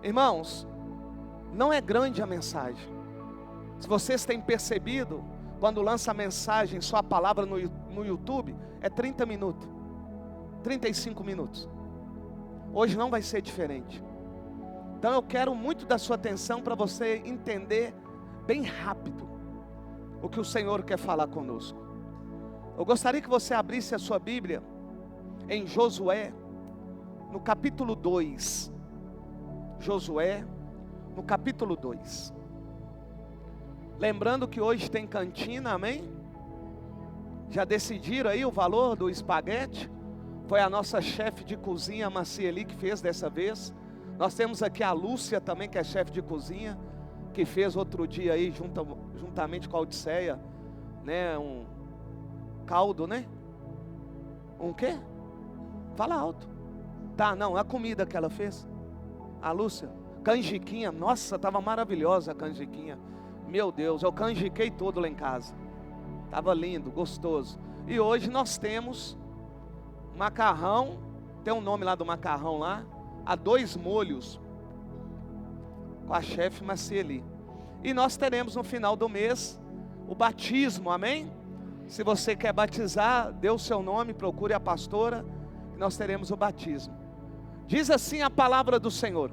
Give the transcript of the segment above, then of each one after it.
Irmãos, não é grande a mensagem. Se vocês têm percebido, quando lança a mensagem, sua palavra no YouTube, é 30 minutos, 35 minutos. Hoje não vai ser diferente. Então eu quero muito da sua atenção para você entender bem rápido o que o Senhor quer falar conosco. Eu gostaria que você abrisse a sua Bíblia em Josué, no capítulo 2. Josué, no capítulo 2. Lembrando que hoje tem cantina, amém? Já decidiram aí o valor do espaguete? Foi a nossa chefe de cozinha, a Macieli, que fez dessa vez. Nós temos aqui a Lúcia também, que é chefe de cozinha, que fez outro dia aí, juntamente com a Odisseia, né, um caldo, né? Um quê? Fala alto. Tá, não, a comida que ela fez. A Lúcia, canjiquinha, nossa, estava maravilhosa a canjiquinha. Meu Deus, eu canjiquei todo lá em casa. Estava lindo, gostoso. E hoje nós temos macarrão, tem um nome lá do macarrão lá, a 2 molhos, com a chefe Macieli. E nós teremos no final do mês o batismo, amém? Se você quer batizar, dê o seu nome, procure a pastora, e nós teremos o batismo. Diz assim a palavra do Senhor: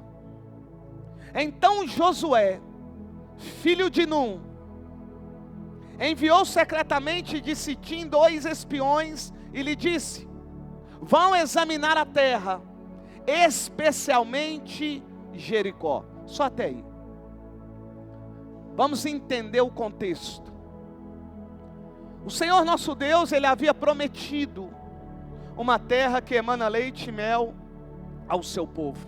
então Josué, filho de Num, enviou secretamente de Sitim 2 espiões e lhe disse: vão examinar a terra, especialmente Jericó. Só até aí. Vamos entender o contexto. O Senhor nosso Deus, Ele havia prometido uma terra que emana leite e mel ao seu povo.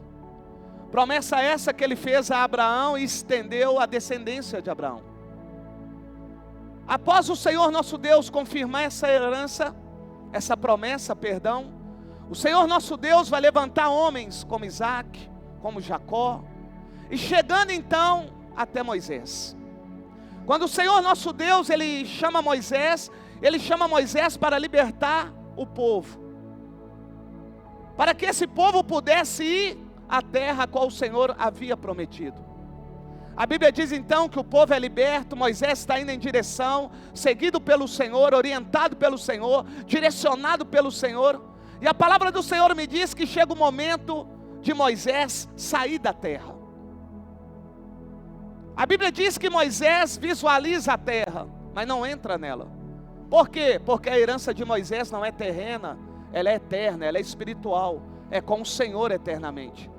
Promessa essa que Ele fez a Abraão e estendeu a descendência de Abraão. Após o Senhor nosso Deus confirmar essa herança, essa promessa, perdão, o Senhor nosso Deus vai levantar homens como Isaac, como Jacó, e chegando então até Moisés. Quando o Senhor nosso Deus, Ele chama Moisés para libertar o povo, para que esse povo pudesse ir à terra a qual o Senhor havia prometido. A Bíblia diz então que o povo é liberto, Moisés está indo em direção, seguido pelo Senhor, orientado pelo Senhor, direcionado pelo Senhor. E a palavra do Senhor me diz que chega o momento de Moisés sair da terra. A Bíblia diz que Moisés visualiza a terra, mas não entra nela. Por quê? Porque a herança de Moisés não é terrena, ela é eterna, ela é espiritual, é com o Senhor eternamente.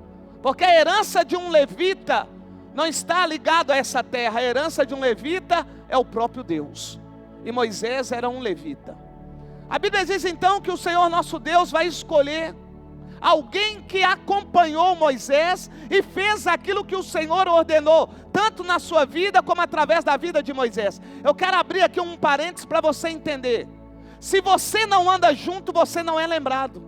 Porque a herança de um levita não está ligado a essa terra, a herança de um levita é o próprio Deus. E Moisés era um levita. A Bíblia diz então que o Senhor nosso Deus vai escolher alguém que acompanhou Moisés e fez aquilo que o Senhor ordenou, tanto na sua vida como através da vida de Moisés. Eu quero abrir aqui um parênteses para você entender. Se você não anda junto, você não é lembrado.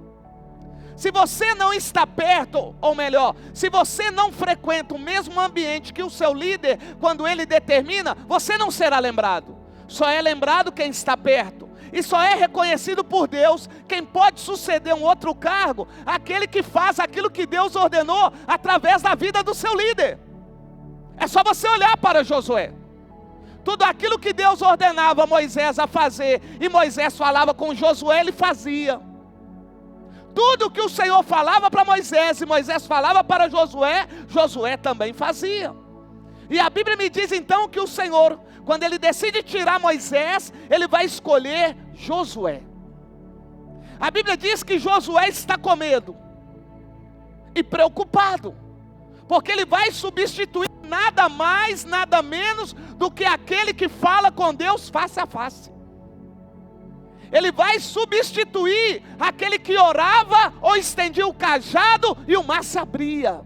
Se você não está perto, ou melhor, se você não frequenta o mesmo ambiente que o seu líder, quando ele determina, você não será lembrado. Só é lembrado quem está perto. E só é reconhecido por Deus quem pode suceder um outro cargo, aquele que faz aquilo que Deus ordenou através da vida do seu líder. É só você olhar para Josué. Tudo aquilo que Deus ordenava Moisés a fazer, e Moisés falava com Josué, ele fazia. Tudo que o Senhor falava para Moisés, e Moisés falava para Josué, Josué também fazia. E a Bíblia me diz então que o Senhor, quando Ele decide tirar Moisés, Ele vai escolher Josué. A Bíblia diz que Josué está com medo e preocupado, porque ele vai substituir nada mais, nada menos do que aquele que fala com Deus face a face. Ele vai substituir aquele que orava ou estendia o cajado e o mar se abria.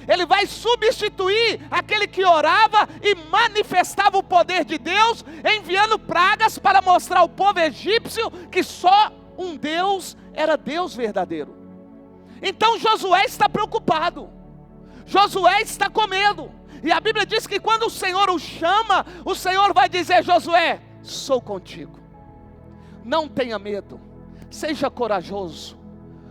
Ele vai substituir aquele que orava e manifestava o poder de Deus, enviando pragas para mostrar ao povo egípcio que só um Deus era Deus verdadeiro. Então Josué está preocupado, Josué está com medo, e a Bíblia diz que quando o Senhor o chama, o Senhor vai dizer: Josué, sou contigo, não tenha medo, seja corajoso.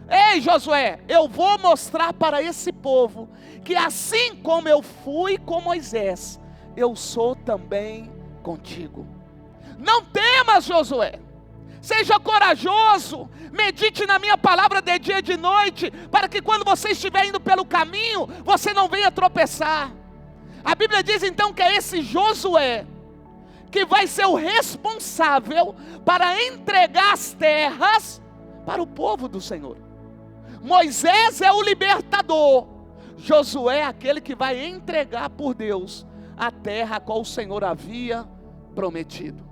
Ei, Josué, eu vou mostrar para esse povo que assim como eu fui com Moisés, eu sou também contigo. Não temas, Josué. Seja corajoso, medite na minha palavra de dia e de noite, para que quando você estiver indo pelo caminho, você não venha tropeçar. A Bíblia diz então que é esse Josué que vai ser o responsável para entregar as terras para o povo do Senhor. Moisés é o libertador, Josué é aquele que vai entregar por Deus a terra a qual o Senhor havia prometido.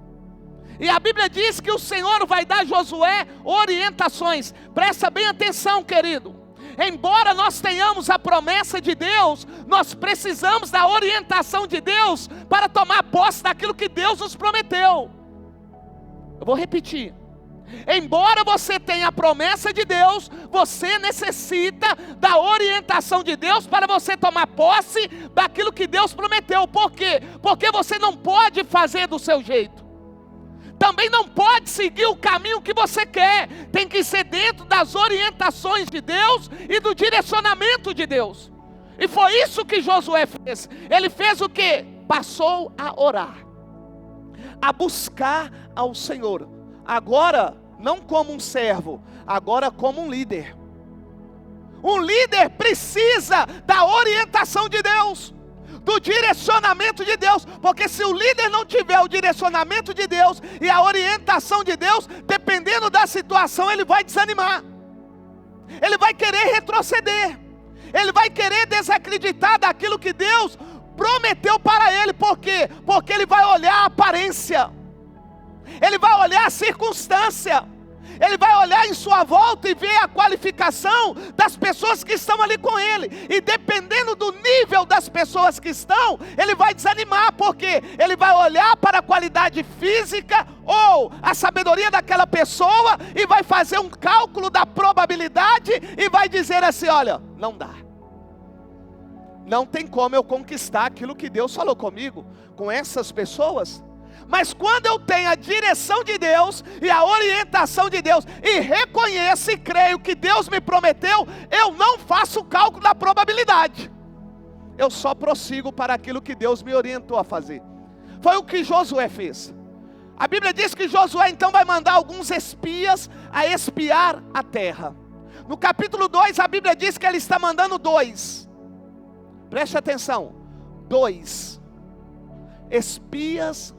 E a Bíblia diz que o Senhor vai dar a Josué orientações. Presta bem atenção, querido. Embora nós tenhamos a promessa de Deus, nós precisamos da orientação de Deus para tomar posse daquilo que Deus nos prometeu. Eu vou repetir. Embora você tenha a promessa de Deus, você necessita da orientação de Deus para você tomar posse daquilo que Deus prometeu. Por quê? Porque você não pode fazer do seu jeito. Também não pode seguir o caminho que você quer. Tem que ser dentro das orientações de Deus e do direcionamento de Deus. E foi isso que Josué fez. Ele fez o quê? Passou a orar, a buscar ao Senhor. Agora, não como um servo, agora como um líder. Um líder precisa da orientação de Deus, do direcionamento de Deus, porque se o líder não tiver o direcionamento de Deus e a orientação de Deus, dependendo da situação, ele vai desanimar, ele vai querer retroceder, ele vai querer desacreditar daquilo que Deus prometeu para ele. Por quê? Porque ele vai olhar a aparência, ele vai olhar a circunstância, ele vai olhar em sua volta e ver a qualificação das pessoas que estão ali com ele. E dependendo do nível das pessoas que estão, ele vai desanimar, porque ele vai olhar para a qualidade física ou a sabedoria daquela pessoa e vai fazer um cálculo da probabilidade e vai dizer assim: olha, não dá. Não tem como eu conquistar aquilo que Deus falou comigo com essas pessoas. Mas quando eu tenho a direção de Deus e a orientação de Deus, e reconheço e creio que Deus me prometeu, eu não faço o cálculo da probabilidade, eu só prossigo para aquilo que Deus me orientou a fazer. Foi o que Josué fez. A Bíblia diz que Josué então vai mandar alguns espias a espiar a terra. No capítulo 2 a Bíblia diz que ele está mandando 2. Preste atenção, 2 espias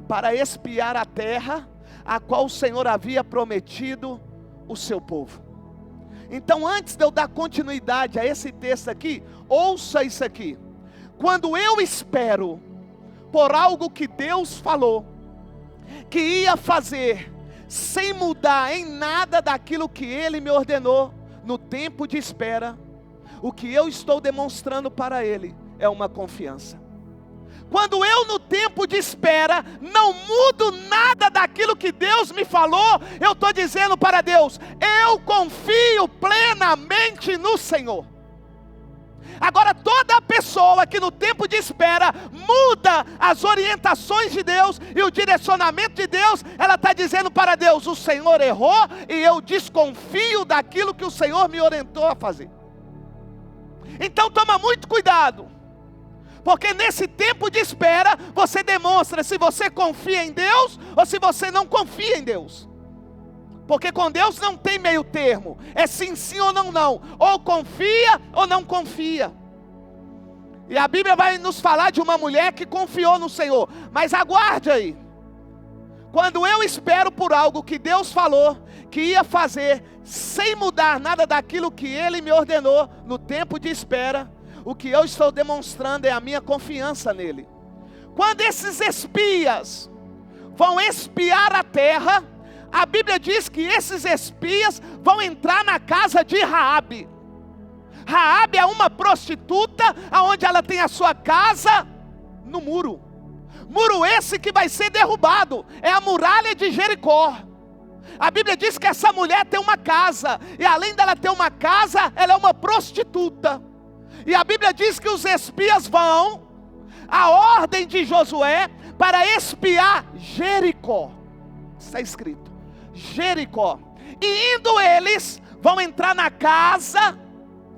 para espiar a terra a qual o Senhor havia prometido o seu povo. Então, antes de eu dar continuidade a esse texto aqui, ouça isso aqui. Quando eu espero por algo que Deus falou que ia fazer, sem mudar em nada daquilo que Ele me ordenou, no tempo de espera, o que eu estou demonstrando para Ele é uma confiança. Quando eu no tempo de espera não mudo nada daquilo que Deus me falou, eu estou dizendo para Deus: eu confio plenamente no Senhor. Agora, toda pessoa que no tempo de espera muda as orientações de Deus e o direcionamento de Deus, ela está dizendo para Deus: o Senhor errou e eu desconfio daquilo que o Senhor me orientou a fazer. Então toma muito cuidado, porque nesse tempo de espera, você demonstra se você confia em Deus ou se você não confia em Deus. Porque com Deus não tem meio termo, é sim, sim ou não, não. Ou confia ou não confia. E a Bíblia vai nos falar de uma mulher que confiou no Senhor. Mas aguarde aí. Quando eu espero por algo que Deus falou que ia fazer, sem mudar nada daquilo que Ele me ordenou, no tempo de espera, o que eu estou demonstrando é a minha confiança nele. Quando esses espias vão espiar a terra, a Bíblia diz que esses espias vão entrar na casa de Raabe. Raabe é uma prostituta, onde ela tem a sua casa no muro. Muro esse que vai ser derrubado, é a muralha de Jericó. A Bíblia diz que essa mulher tem uma casa, e além dela ter uma casa, ela é uma prostituta. E a Bíblia diz que os espias vão, a ordem de Josué, para espiar Jericó. Está escrito, Jericó. E indo eles, vão entrar na casa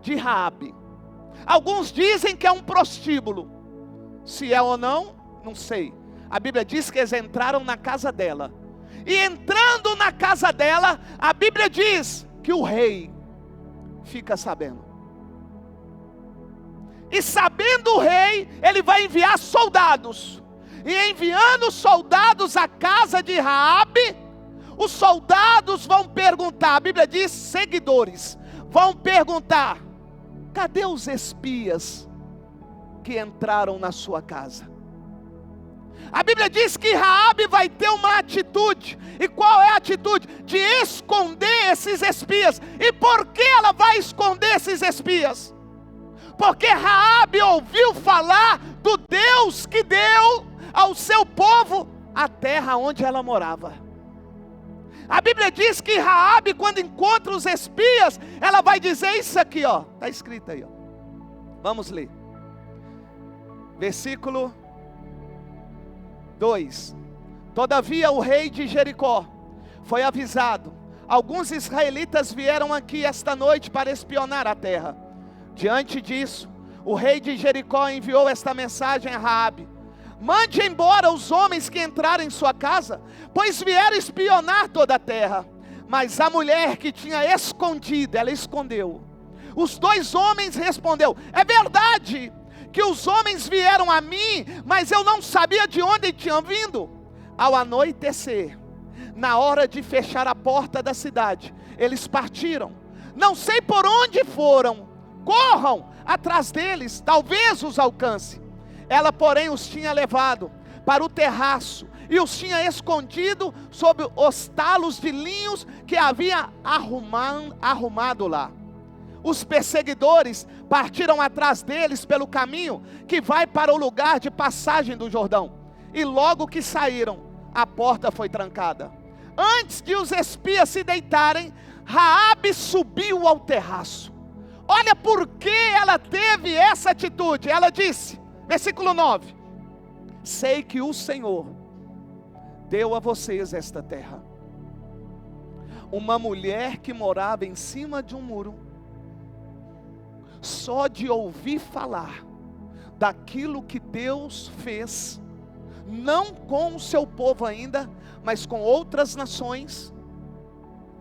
de Raabe. Alguns dizem que é um prostíbulo. Se é ou não, não sei. A Bíblia diz que eles entraram na casa dela. E entrando na casa dela, a Bíblia diz que o rei fica sabendo. E sabendo o rei, ele vai enviar soldados. E enviando soldados à casa de Raabe, os soldados vão perguntar, a Bíblia diz seguidores, vão perguntar: cadê os espias que entraram na sua casa? A Bíblia diz que Raabe vai ter uma atitude. E qual é a atitude? De esconder esses espias. E por que ela vai esconder esses espias? Porque Raabe ouviu falar do Deus que deu ao seu povo a terra onde ela morava. A Bíblia diz que Raabe, quando encontra os espias, ela vai dizer isso aqui, ó. Está escrito aí, ó. Vamos ler. Versículo 2. Todavia o rei de Jericó foi avisado: alguns israelitas vieram aqui esta noite para espionar a terra. Diante disso, o rei de Jericó enviou esta mensagem a Raabe: mande embora os homens que entraram em sua casa, pois vieram espionar toda a terra. Mas a mulher que tinha escondido, ela escondeu. Os 2 homens respondeu: é verdade que os homens vieram a mim, mas eu não sabia de onde tinham vindo. Ao anoitecer, na hora de fechar a porta da cidade, eles partiram. Não sei por onde foram. Corram atrás deles, talvez os alcance. Ela, porém, os tinha levado para o terraço e os tinha escondido sob os talos de linhos que havia arrumado lá. Os perseguidores partiram atrás deles pelo caminho que vai para o lugar de passagem do Jordão. E logo que saíram, a porta foi trancada. Antes de os espias se deitarem, Raabe subiu ao terraço. Olha por que ela teve essa atitude. Ela disse, versículo 9: sei que o Senhor deu a vocês esta terra. Uma mulher que morava em cima de um muro, só de ouvir falar daquilo que Deus fez, não com o seu povo ainda, mas com outras nações.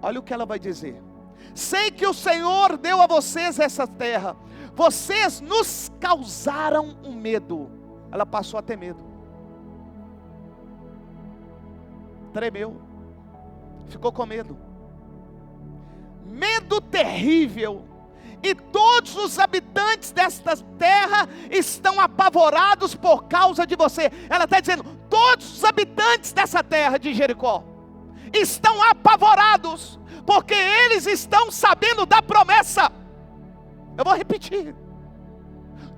Olha o que ela vai dizer: sei que o Senhor deu a vocês essa terra, vocês nos causaram um medo. Ela passou a ter medo, tremeu, ficou com medo, medo terrível. E todos os habitantes desta terra estão apavorados por causa de você. Ela está dizendo, todos os habitantes dessa terra de Jericó estão apavorados, porque eles estão sabendo da promessa. Eu vou repetir.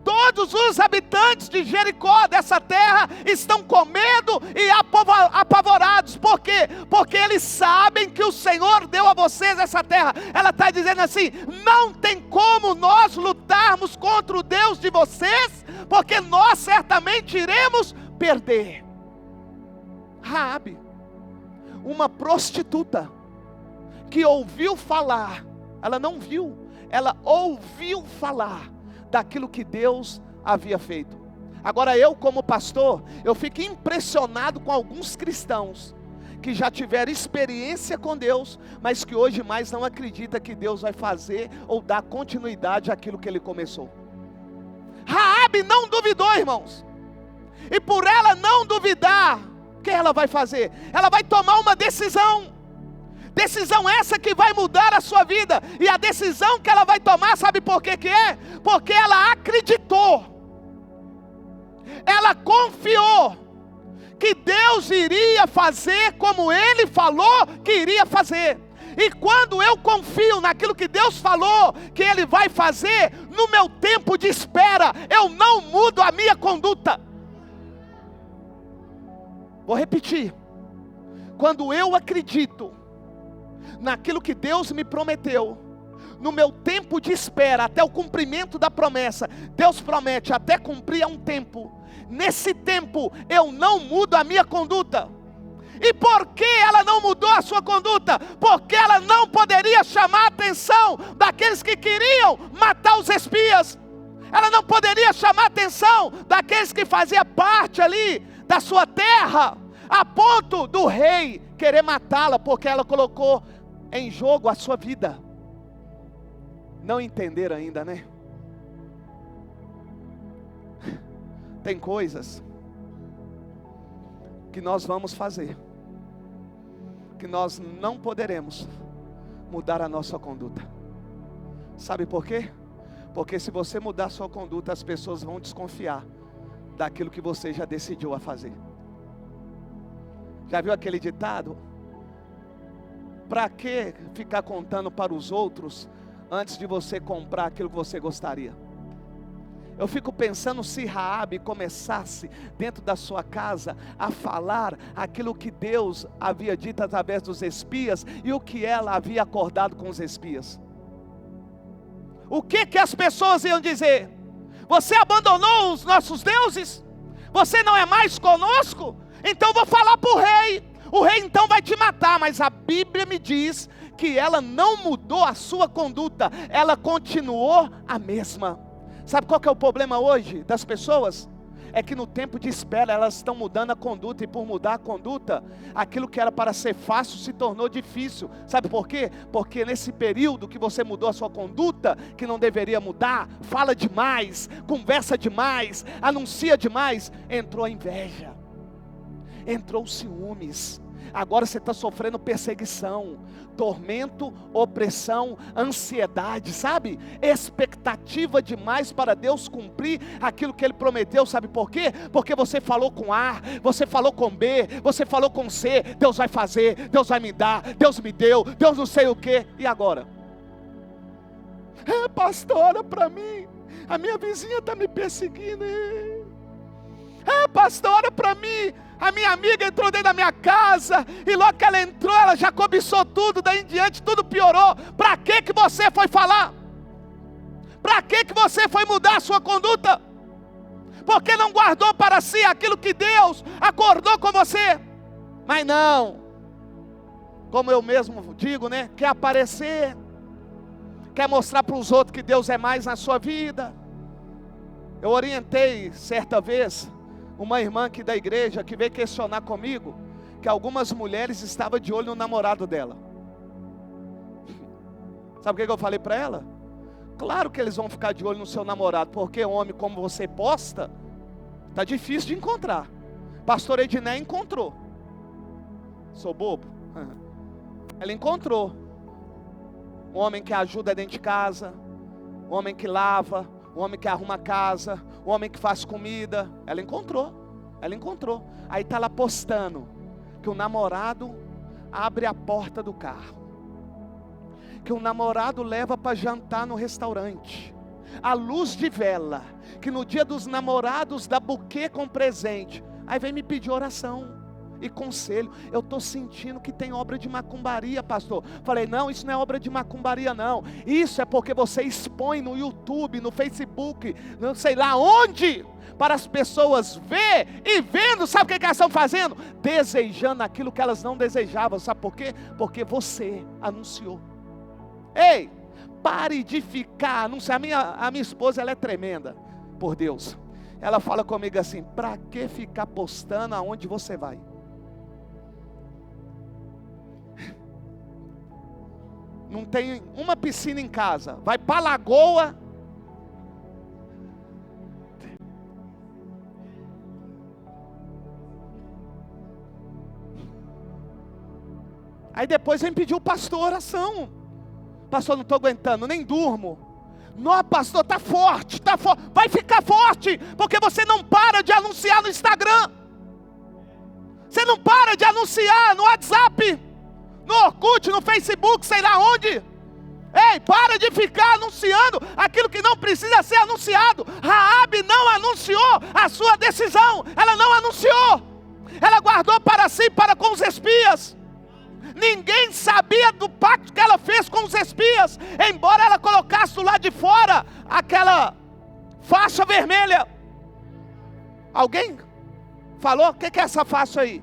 Todos os habitantes de Jericó, dessa terra, estão com medo e apavorados. Por quê? Porque eles sabem que o Senhor deu a vocês essa terra. Ela está dizendo assim, não tem como nós lutarmos contra o Deus de vocês, porque nós certamente iremos perder. Raabe, uma prostituta, que ouviu falar, ela não viu, ela ouviu falar daquilo que Deus havia feito. Agora eu, como pastor, eu fico impressionado com alguns cristãos que já tiveram experiência com Deus, mas que hoje mais não acredita que Deus vai fazer ou dar continuidade àquilo que Ele começou. Raabe não duvidou, irmãos, e por ela não duvidar, o que ela vai fazer? Ela vai tomar uma decisão. Decisão essa que vai mudar a sua vida. E a decisão que ela vai tomar, sabe por que que é? Porque ela acreditou, ela confiou que Deus iria fazer como Ele falou que iria fazer. E quando eu confio naquilo que Deus falou que Ele vai fazer, no meu tempo de espera, eu não mudo a minha conduta. Vou repetir. Quando eu acredito naquilo que Deus me prometeu, no meu tempo de espera, até o cumprimento da promessa, Deus promete até cumprir um tempo. Nesse tempo, eu não mudo a minha conduta. E por que ela não mudou a sua conduta? Porque ela não poderia chamar a atenção daqueles que queriam matar os espias. Ela não poderia chamar a atenção daqueles que faziam parte ali da sua terra, a ponto do rei querer matá-la, porque ela colocou em jogo a sua vida. Não entenderam ainda, né? Tem coisas que nós vamos fazer, que nós não poderemos mudar a nossa conduta. Sabe por quê? Porque se você mudar a sua conduta, as pessoas vão desconfiar daquilo que você já decidiu a fazer. Já viu aquele ditado? Para que ficar contando para os outros antes de você comprar aquilo que você gostaria? Eu fico pensando se Raabe começasse dentro da sua casa a falar aquilo que Deus havia dito através dos espias e o que ela havia acordado com os espias. O que as pessoas iam dizer? Você abandonou os nossos deuses? Você não é mais conosco? Então vou falar para o rei. O rei então vai te matar. Mas a Bíblia me diz que ela não mudou a sua conduta. Ela continuou a mesma. Sabe qual que é o problema hoje das pessoas? É que no tempo de espera elas estão mudando a conduta, e por mudar a conduta, aquilo que era para ser fácil se tornou difícil. Sabe por quê? Porque nesse período que você mudou a sua conduta, que não deveria mudar, fala demais, conversa demais, anuncia demais, entrou a inveja, entrou os ciúmes. Agora você está sofrendo perseguição, tormento, opressão, ansiedade, sabe? Expectativa demais para Deus cumprir aquilo que Ele prometeu. Sabe por quê? Porque você falou com A, você falou com B, você falou com C. Deus vai fazer, Deus vai me dar, Deus me deu, Deus não sei o quê. E agora? Pastor, ora para mim, a minha vizinha está me perseguindo. Pastor, ora para mim, a minha amiga entrou dentro da minha casa, e logo que ela entrou, ela já cobiçou tudo, daí em diante tudo piorou. Para que você foi falar? Para que você foi mudar a sua conduta? Porque não guardou para si aquilo que Deus acordou com você. Mas não, como eu mesmo digo, né? Quer aparecer, quer mostrar para os outros que Deus é mais na sua vida. Eu orientei certa vez uma irmã aqui da igreja que veio questionar comigo que algumas mulheres estavam de olho no namorado dela. Sabe o que eu falei para ela? Claro que eles vão ficar de olho no seu namorado, porque homem como você posta, tá difícil de encontrar. Pastor Edné encontrou. Sou bobo? Ela encontrou um homem que ajuda dentro de casa, um homem que lava, o homem que arruma a casa, o homem que faz comida. Ela encontrou. Aí está lá postando que o namorado abre a porta do carro, que o namorado leva para jantar no restaurante, à luz de vela, que no dia dos namorados dá buquê com presente. Aí vem me pedir oração e conselho. Eu estou sentindo que tem obra de macumbaria, pastor. Falei, não, isso não é obra de macumbaria não. Isso é porque você expõe no YouTube, no Facebook, não sei lá onde, para as pessoas ver e vendo. Sabe o que elas estão fazendo? Desejando aquilo que elas não desejavam. Sabe por quê? Porque você anunciou. Ei, pare de ficar anunciando. A minha esposa, ela é tremenda, por Deus. Ela fala comigo assim: para que ficar postando aonde você vai? Não tem uma piscina em casa, vai para a lagoa. Aí depois vem pedir o pastor oração. Pastor, não estou aguentando, nem durmo. Não, pastor, está forte, vai ficar forte, porque você não para de anunciar no Instagram. Você não para de anunciar no WhatsApp, no Orkut, no Facebook, sei lá onde. Ei, para de ficar anunciando aquilo que não precisa ser anunciado. Raabe não anunciou a sua decisão. Ela não anunciou. Ela guardou para si, para com os espias. Ninguém sabia do pacto que ela fez com os espias, embora ela colocasse do lado de fora aquela faixa vermelha. Alguém falou? O que é essa faixa aí?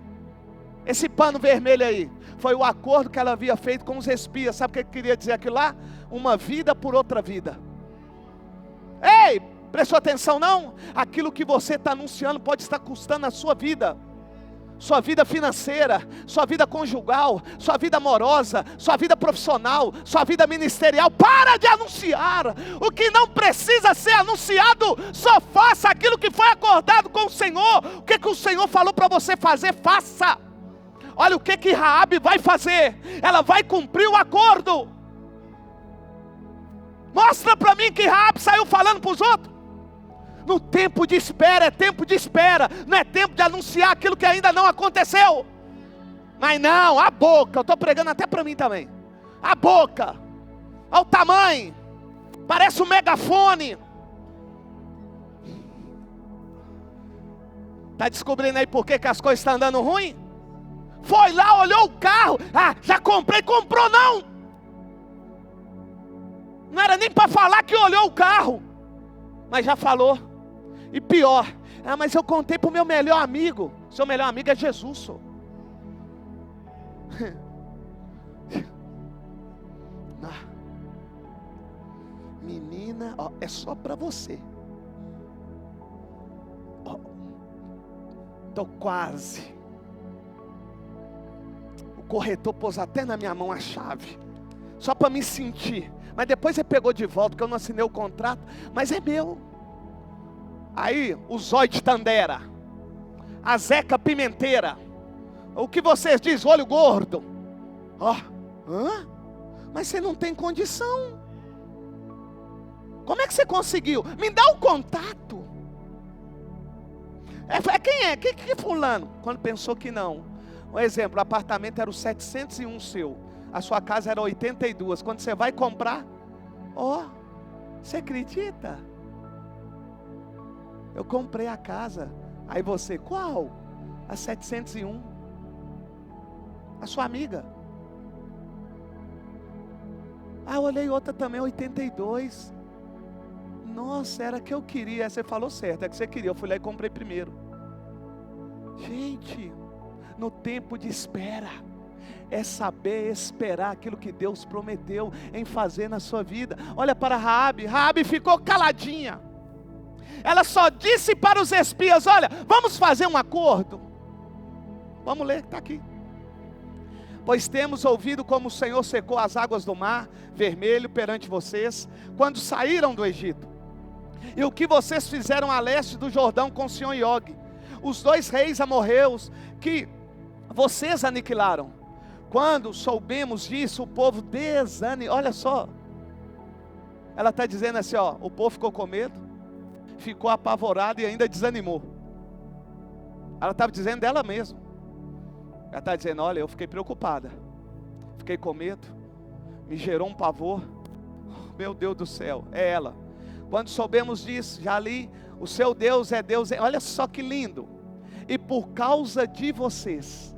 Esse pano vermelho aí foi o acordo que ela havia feito com os espias. Sabe o que queria dizer aquilo lá? Uma vida por outra vida. Ei, prestou atenção não? Aquilo que você está anunciando pode estar custando a sua vida. Sua vida financeira, sua vida conjugal, sua vida amorosa, sua vida profissional, sua vida ministerial. Para de anunciar o que não precisa ser anunciado. Só faça aquilo que foi acordado com o Senhor. O que o Senhor falou para você fazer, faça. Olha o que Raabe vai fazer. Ela vai cumprir o acordo. Mostra para mim que Raabe saiu falando para os outros. No tempo de espera, é tempo de espera. Não é tempo de anunciar aquilo que ainda não aconteceu. Mas não, a boca. Eu estou pregando até para mim também. A boca. Olha o tamanho. Parece um megafone. Está descobrindo aí por que as coisas estão andando ruim? Foi lá, olhou o carro. Ah, já comprei, comprou não. Não era nem para falar que olhou o carro. Mas já falou. E pior, mas eu contei para o meu melhor amigo. Seu melhor amigo é Jesus, senhor. Menina, ó, é só para você. Tô quase. O corretor pôs até na minha mão a chave, só para me sentir. Mas depois ele pegou de volta, porque eu não assinei o contrato. Mas é meu. Aí, o Zóio de Tandera, a Zeca Pimenteira, o que vocês dizem, olho gordo. Ó, mas você não tem condição. Como é que você conseguiu? Me dá o contato. Quem é? Que fulano? Quando pensou que não. Um exemplo, o apartamento era o 701 seu. A sua casa era 82. Quando você vai comprar, você acredita? Eu comprei a casa. Aí você, qual? A 701. A sua amiga. Eu olhei outra também, 82. Nossa, era a que eu queria. Você falou certo, é que você queria. Eu fui lá e comprei primeiro. Gente, no tempo de espera, é saber esperar aquilo que Deus prometeu em fazer na sua vida. Olha para Raabe. Raabe ficou caladinha. Ela só disse para os espias, olha, vamos fazer um acordo. Vamos ler, está aqui. Pois temos ouvido como o Senhor secou as águas do mar vermelho perante vocês, quando saíram do Egito. E o que vocês fizeram a leste do Jordão com Sihon e Og, os 2 reis amorreus que vocês aniquilaram. Quando soubemos disso, o povo desanimou. Olha só, ela está dizendo assim, o povo ficou com medo, ficou apavorado e ainda desanimou. Ela estava dizendo dela mesma. Ela está dizendo, olha, eu fiquei preocupada, fiquei com medo, me gerou um pavor. Meu Deus do céu, é ela. Quando soubemos disso, já li, o seu Deus é Deus. Olha só que lindo. E por causa de vocês,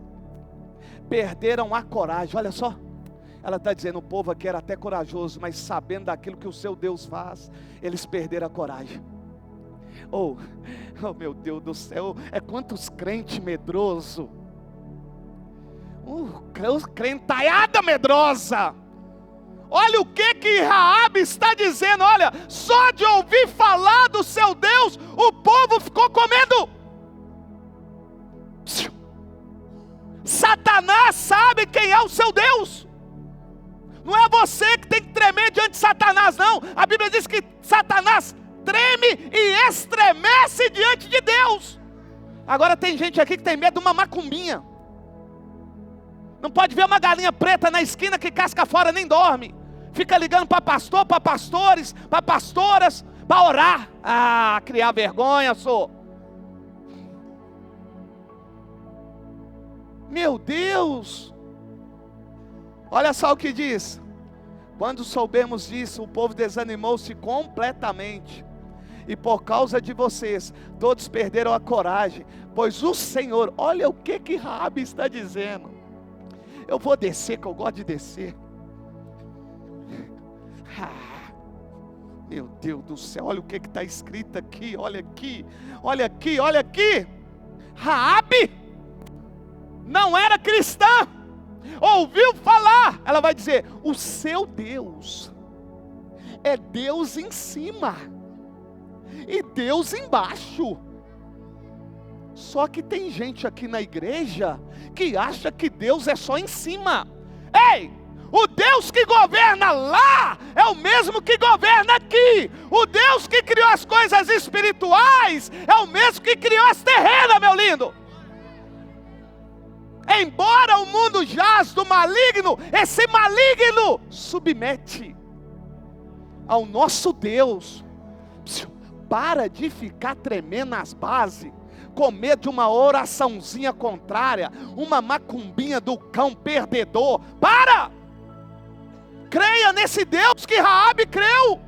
perderam a coragem. Olha só, ela está dizendo, o povo aqui era até corajoso, mas sabendo daquilo que o seu Deus faz, eles perderam a coragem. Oh meu Deus do céu, é quantos crentes medrosos. Crentaiada medrosa. Olha o que Raabe está dizendo. Olha, só de ouvir falar do seu Deus, o povo ficou com medo. Satanás sabe quem é o seu Deus. Não é você que tem que tremer diante de Satanás, não. A Bíblia diz que Satanás treme e estremece diante de Deus. Agora tem gente aqui que tem medo de uma macumbinha. Não pode ver uma galinha preta na esquina que casca fora nem dorme. Fica ligando para pastor, para pastores, para pastoras, para orar. Criar vergonha, sou. Meu Deus. Olha só o que diz. Quando soubemos disso, o povo desanimou-se completamente. E por causa de vocês, todos perderam a coragem. Pois o Senhor, olha o que Raabe está dizendo. Eu vou descer, que eu gosto de descer. Meu Deus do céu, olha o que está escrito aqui. Olha aqui, olha aqui, olha aqui. Raabe não era cristã, ouviu falar, ela vai dizer: o seu Deus é Deus em cima e Deus embaixo. Só que tem gente aqui na igreja que acha que Deus é só em cima. Ei, o Deus que governa lá é o mesmo que governa aqui. O Deus que criou as coisas espirituais é o mesmo que criou as terrenas, meu lindo. Embora o mundo jaz do maligno, esse maligno submete ao nosso Deus. Para de ficar tremendo nas bases, com medo de uma oraçãozinha contrária, uma macumbinha do cão perdedor. Para! Creia nesse Deus que Raabe creu.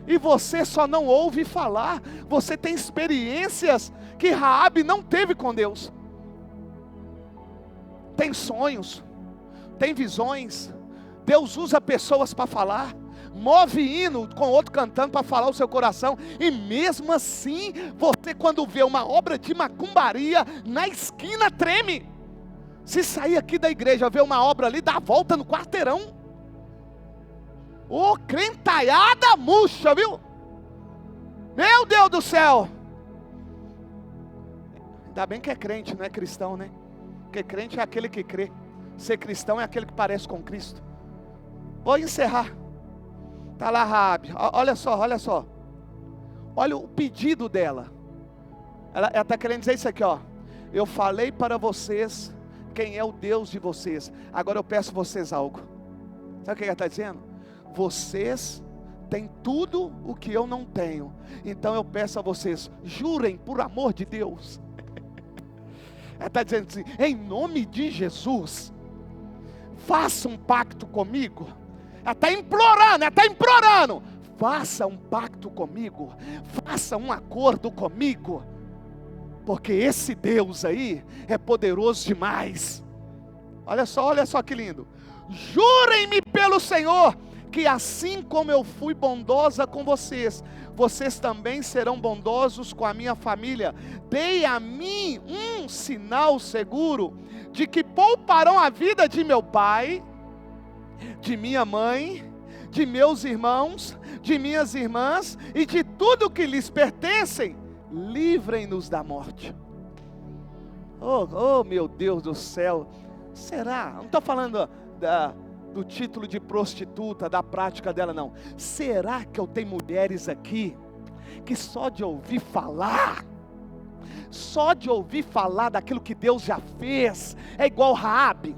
E você só não ouve falar. Você tem experiências que Raabe não teve com Deus. Tem sonhos, tem visões. Deus usa pessoas para falar. Move hino com outro cantando para falar o seu coração. E mesmo assim, você quando vê uma obra de macumbaria na esquina treme. Se sair aqui da igreja, ver uma obra ali, dá a volta no quarteirão. Ô, crentaiada murcha, viu? Meu Deus do céu. Ainda bem que é crente, não é cristão, né? Porque crente é aquele que crê. Ser cristão é aquele que parece com Cristo. Vou encerrar. Está lá Raabe, olha só. Olha o pedido dela. Ela está querendo dizer isso aqui, ó. Eu falei para vocês quem é o Deus de vocês. Agora eu peço vocês algo. Sabe o que ela está dizendo? Vocês têm tudo o que eu não tenho. Então eu peço a vocês, jurem por amor de Deus. Ela está dizendo assim, em nome de Jesus, faça um pacto comigo. Ela está implorando, faça um pacto comigo, faça um acordo comigo, porque esse Deus aí é poderoso demais. Olha só que lindo. Jurem-me pelo Senhor, que assim como eu fui bondosa com vocês, vocês também serão bondosos com a minha família. Dei a mim um sinal seguro, de que pouparão a vida de meu pai, de minha mãe, de meus irmãos, de minhas irmãs, e de tudo que lhes pertencem, livrem-nos da morte. Oh meu Deus do céu, será? Não estou falando do título de prostituta, da prática dela não. Será que eu tenho mulheres aqui, que só de ouvir falar daquilo que Deus já fez, é igual Raabe?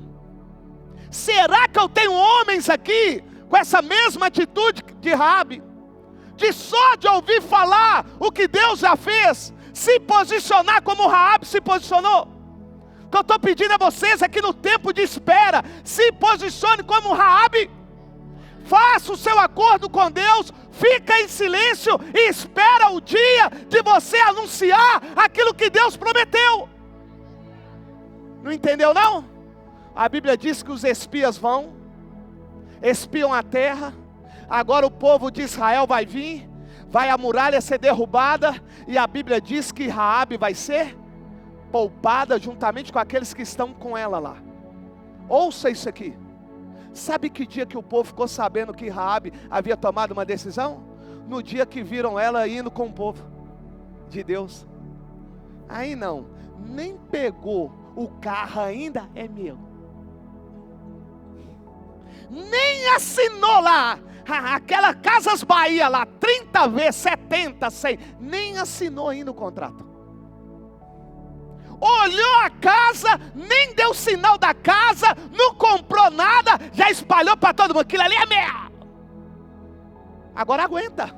Será que eu tenho homens aqui com essa mesma atitude de Raabe, de só de ouvir falar o que Deus já fez, se posicionar como Raabe se posicionou? O que eu estou pedindo a vocês é que no tempo de espera, se posicione como Raabe, faça o seu acordo com Deus, fica em silêncio e espera o dia de você anunciar aquilo que Deus prometeu. Não entendeu não? A Bíblia diz que os espias espiam a terra. Agora o povo de Israel vai vir, vai a muralha ser derrubada, e a Bíblia diz que Raabe vai ser poupada juntamente com aqueles que estão com ela lá. Ouça isso aqui. Sabe que dia que o povo ficou sabendo que Raabe havia tomado uma decisão? No dia que viram ela indo com o povo de Deus. Aí não, nem pegou o carro ainda, é meu. Nem assinou lá, aquela Casas Bahia lá, 30 vezes, 70, 100, nem assinou ainda o contrato. Olhou a casa, nem deu sinal da casa, não comprou nada, já espalhou para todo mundo, aquilo ali é meu. Agora aguenta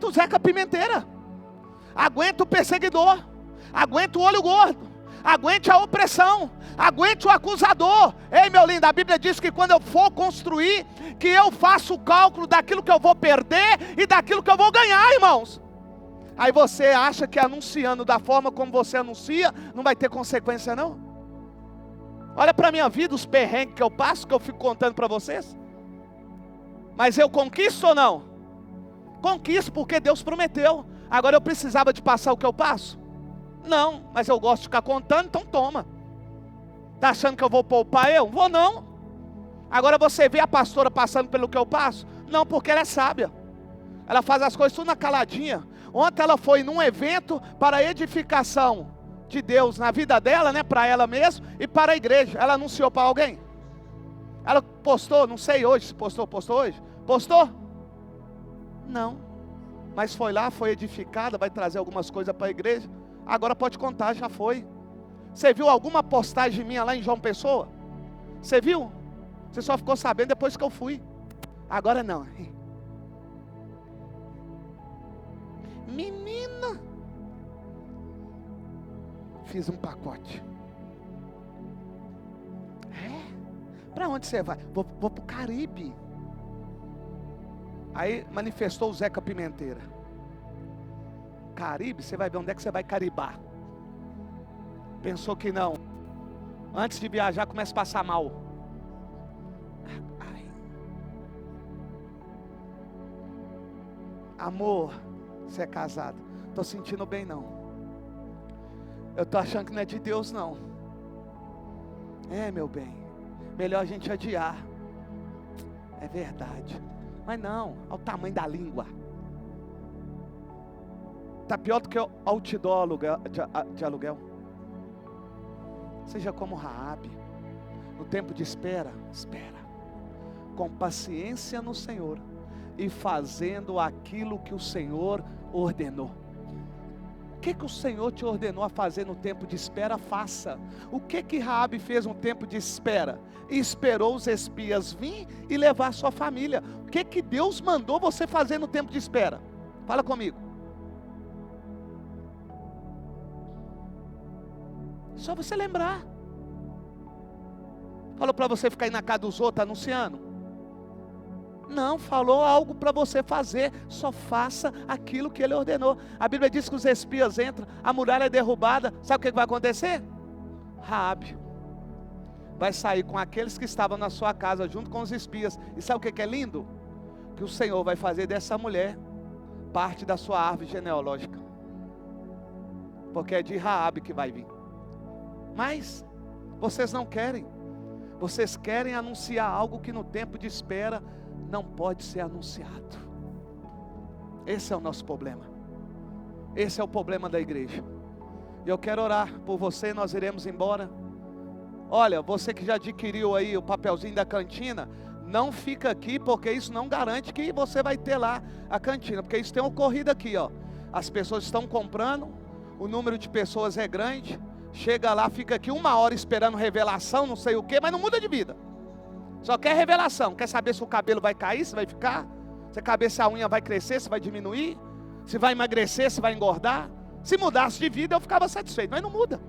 o Zeca Pimenteira, aguenta o perseguidor, aguenta o olho gordo, aguente a opressão, aguente o acusador. Ei meu lindo, a Bíblia diz que quando eu for construir, que eu faço o cálculo daquilo que eu vou perder e daquilo que eu vou ganhar, irmãos. Aí você acha que anunciando da forma como você anuncia, não vai ter consequência não? Olha para a minha vida, os perrengues que eu passo, que eu fico contando para vocês. Mas eu conquisto ou não? Conquisto, porque Deus prometeu. Agora eu precisava de passar o que eu passo? Não, mas eu gosto de ficar contando, então toma. Está achando que eu vou poupar eu? Vou não. Agora você vê a pastora passando pelo que eu passo? Não, porque ela é sábia. Ela faz as coisas tudo na caladinha. Ontem ela foi num evento para a edificação de Deus na vida dela, né? Para ela mesma e para a igreja. Ela anunciou para alguém? Ela postou, não sei hoje se postou hoje? Postou? Não. Mas foi lá, foi edificada, vai trazer algumas coisas para a igreja. Agora pode contar, já foi. Você viu alguma postagem minha lá em João Pessoa? Você viu? Você só ficou sabendo depois que eu fui. Agora não. Menina, fiz um pacote. Para onde você vai? Vou para o Caribe. Aí manifestou o Zeca Pimenteira. Caribe, você vai ver onde é que você vai caribar. Pensou que não. Antes de viajar começa a passar mal. Ai. Amor, você é casado. Estou sentindo bem não. Eu estou achando que não é de Deus não. É, meu bem. Melhor a gente adiar. É verdade. Mas não, olha o tamanho da língua. Está pior do que o outdoor de aluguel. Seja como Raabe. No tempo de espera, espera. Com paciência no Senhor. E fazendo aquilo que o Senhor ordenou. O que o Senhor te ordenou a fazer no tempo de espera? Faça. O que Raabe fez no tempo de espera? Esperou os espias vir e levar a sua família. O que Deus mandou você fazer no tempo de espera? Fala comigo. Só você lembrar. Falou para você ficar aí na casa dos outros anunciando? Não, falou algo para você fazer. Só faça aquilo que Ele ordenou. A Bíblia diz que os espias entram, a muralha é derrubada. Sabe o que vai acontecer? Raabe vai sair com aqueles que estavam na sua casa junto com os espias. E sabe o que é lindo? Que o Senhor vai fazer dessa mulher parte da sua árvore genealógica. Porque é de Raabe que vai vir. Mas vocês não querem. Vocês querem anunciar algo que no tempo de espera não pode ser anunciado. Esse é o nosso problema. Esse é o problema da igreja. E eu quero orar por você, nós iremos embora. Olha, você que já adquiriu aí o papelzinho da cantina, não fica aqui, porque isso não garante que você vai ter lá a cantina, porque isso tem ocorrido aqui, ó. As pessoas estão comprando, o número de pessoas é grande, chega lá, fica aqui 1 hora esperando revelação, não sei o que, mas não muda de vida. Só quer revelação, quer saber se o cabelo vai cair, se vai ficar, se a unha vai crescer, se vai diminuir, se vai emagrecer, se vai engordar. Se mudasse de vida eu ficava satisfeito, mas não muda.